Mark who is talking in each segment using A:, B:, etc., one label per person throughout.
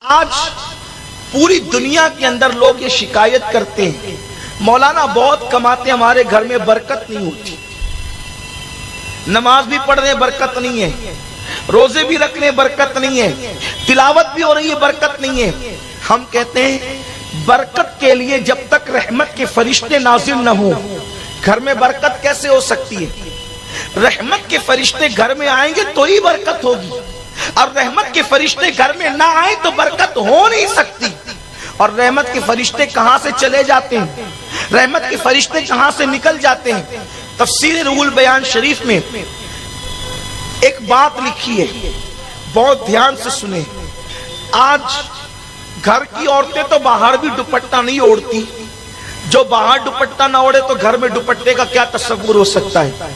A: آج پوری دنیا کے اندر لوگ یہ شکایت کرتے ہیں مولانا بہت کماتے ہمارے گھر میں برکت نہیں ہوتی، نماز بھی پڑھ رہے برکت نہیں ہے، روزے بھی رکھ رہے برکت نہیں ہے، تلاوت بھی ہو رہی ہے برکت نہیں ہے۔ ہم کہتے ہیں برکت کے لیے جب تک رحمت کے فرشتے نازل نہ ہوں گھر میں برکت کیسے ہو سکتی ہے؟ رحمت کے فرشتے گھر میں آئیں گے تو ہی برکت ہوگی، اور رحمت کے فرشتے گھر میں نہ آئیں تو برکت ہو نہیں سکتی۔ اور رحمت کے فرشتے کہاں سے چلے جاتے ہیں، رحمت کے فرشتے کہاں سے نکل جاتے ہیں؟ تفسیر روح البیان شریف میں ایک بات لکھی ہے، بہت دھیان سے سنیں۔ آج گھر کی عورتیں تو باہر بھی دوپٹہ نہیں اوڑھتی، جو باہر دوپٹہ نہ اوڑھے تو گھر میں دوپٹے کا کیا تصور ہو سکتا ہے؟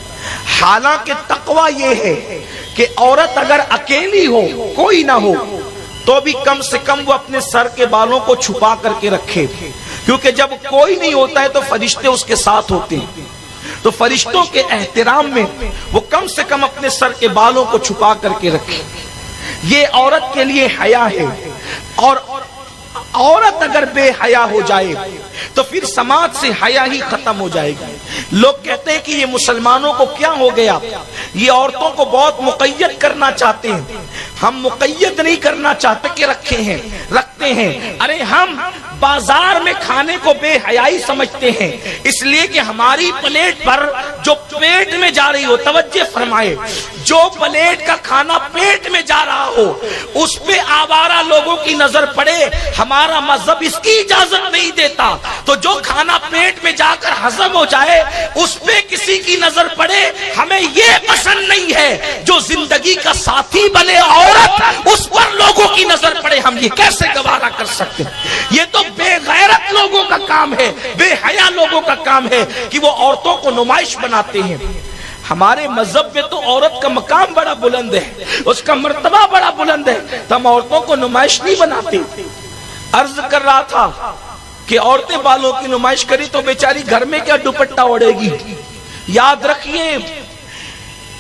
A: حالانکہ تقویٰ یہ ہے کہ عورت اگر اکیلی ہو، کوئی نہ ہو، تو بھی کم سے کم وہ اپنے سر کے بالوں کو چھپا کر کے رکھے، کیونکہ جب کوئی نہیں ہوتا ہے تو فرشتے اس کے ساتھ ہوتے ہیں، تو فرشتوں کے احترام میں وہ کم سے کم اپنے سر کے بالوں کو چھپا کر کے رکھے۔ یہ عورت کے لیے حیا ہے، اور عورت اگر بے حیا ہو جائے تو پھر سماج سے حیا ہی ختم ہو جائے گی۔ لوگ کہتے ہیں کہ یہ مسلمانوں کو کیا ہو گیا، یہ عورتوں کو بہت مقید کرنا چاہتے ہیں۔ ہم مقید نہیں کرنا چاہتے کہ رکھتے ہیں۔ ارے ہم بازار میں کھانے کو بے حیائی سمجھتے ہیں، اس لیے کہ ہماری پلیٹ پر جو پیٹ میں جا رہی ہو، توجہ فرمائے، جو پلیٹ کا کھانا پیٹ میں جا رہا ہو اس پہ آوارہ لوگوں کی نظر پڑے، ہمارا مذہب اس کی اجازت نہیں دیتا۔ تو جو کھانا پیٹ میں جا کر ہضم ہو جائے اس پہ کسی کی نظر پڑے، ہمیں یہ پسند نہیں ہے۔ جو زندگی کا ساتھی بنے عورت، اس پر لوگوں کی نظر پڑے، ہم یہ کیسے گوارا کر سکتے ہیں؟ یہ تو بے غیرت لوگوں کا کام ہے، بے حیا لوگوں کا کام ہے کہ وہ عورتوں کو نمائش بناتے ہیں۔ ہمارے مذہب میں تو عورت کا مقام بڑا بلند ہے، اس کا مرتبہ بڑا بلند ہے، تو ہم عورتوں کو نمائش نہیں بناتے۔ عرض کر رہا تھا کہ عورتیں بالوں کی نمائش کری تو بیچاری گھر میں کیا دوپٹہ اوڑھے گی؟ یاد رکھیے،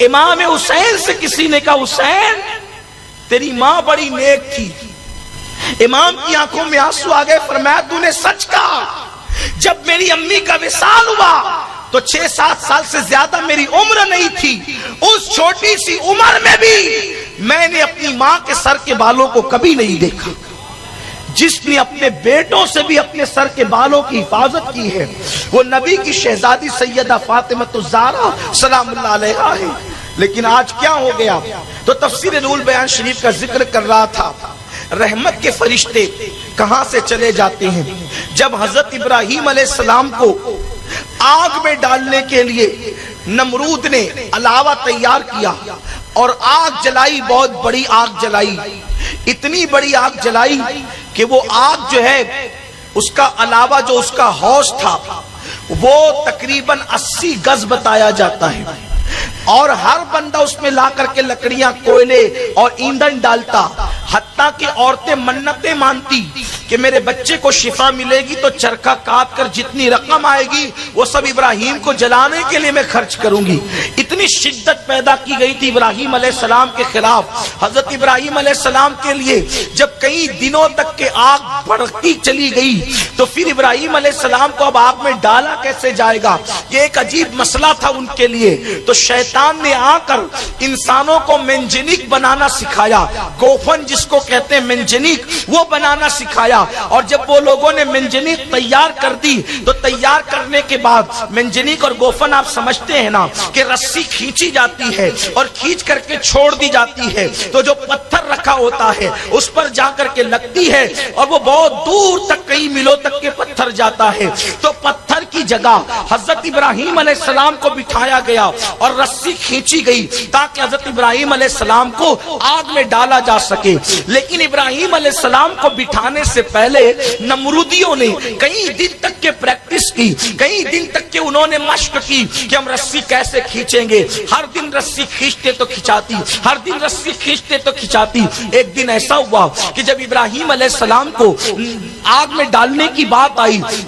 A: امام حسین سے کسی نے کہا حسین تیری ماں بڑی نیک تھی، امام کی آنکھوں میں آنسو آ گئے، فرمایا تو نے سچ کہا، جب میری امی کا وصال ہوا تو 6-7 سال سے زیادہ میری عمر نہیں تھی، اس چھوٹی سی عمر میں بھی میں نے اپنی ماں کے سر کے بالوں کو کبھی نہیں دیکھا۔ جس نے اپنے بیٹوں سے بھی اپنے سر کے بالوں کی حفاظت کی ہے وہ نبی کی شہزادی سیدہ فاطمہ الزہرا سلام اللہ علیہا ہے۔ لیکن آج کیا ہو گیا؟ تو تفسیر روح البیان شریف کا ذکر کر رہا تھا، رحمت کے فرشتے کہاں سے چلے جاتے ہیں؟ جب حضرت ابراہیم علیہ السلام کو آگ میں ڈالنے کے لیے نمرود نے علاوہ تیار کیا اور آگ جلائی، بہت بڑی آگ جلائی، اتنی بڑی آگ جلائی کہ وہ آگ جو ہے اس کا علاوہ جو اس کا حوض تھا وہ تقریباً 80 گز بتایا جاتا ہے، اور ہر بندہ اس میں لا کر کے لکڑیاں، کوئلے اور ایندھن ڈالتا، حتیٰ کہ عورتیں منتیں مانتی کہ میرے بچے کو شفا ملے گی تو چرخہ کاٹ کر جتنی رقم آئے گی وہ سب ابراہیم کو جلانے کے لیے میں خرچ کروں گی۔ اتنی شدت پیدا کی گئی تھی ابراہیم علیہ السلام کے خلاف۔ حضرت ابراہیم علیہ السلام کے لیے جب کئی دنوں تک کے آگ بڑھتی چلی گئی تو پھر ابراہیم علیہ السلام کو اب آگ میں ڈالا کیسے جائے گا؟ یہ ایک عجیب مسئلہ تھا ان کے لیے۔ تو شیطان نے آ کر انسانوں کو منجنیق بنانا سکھایا، گوفن جس کو کہتے ہیں منجنیق، وہ بنانا سکھایا۔ اور جب وہ لوگوں نے منجنیق تیار کر دی تو تیار کرنے کے بعد منجنیق اور گوفن آپ سمجھتے ہیں نا کہ رسی کھینچی جاتی ہے اور کھینچ کر کے چھوڑ دی جاتی ہے، تو جو پتھر رکھا ہوتا ہے اس پر جا کر کے لگتی ہے اور وہ بہت دور تک کئی میلوں تک کے پتھر جاتا ہے۔ تو پتھر کی جگہ حضرت ابراہیم علیہ السلام کو بٹھایا گیا اور رسی کھینچی گئی تاکہ حضرت ابراہیم علیہ السلام کو آگ میں ڈالا جا سکے۔ لیکن ابراہیم علیہ السلام کو بٹھانے سے پہلے نمرودیوں نے کئی دن تک کے پریکٹس کی، کئی دن تک کے انہوں نے مشق کی کہ ہم رسی کیسے کھینچیں گے۔ ہر دن رسی کھینچتے تو کھچاتی، ہر دن رسی کھینچتے تو کھچاتی۔ ایک دن ایسا ہوا کہ جب ابراہیم علیہ السلام کو آگ میں ڈالنے کی بات آئی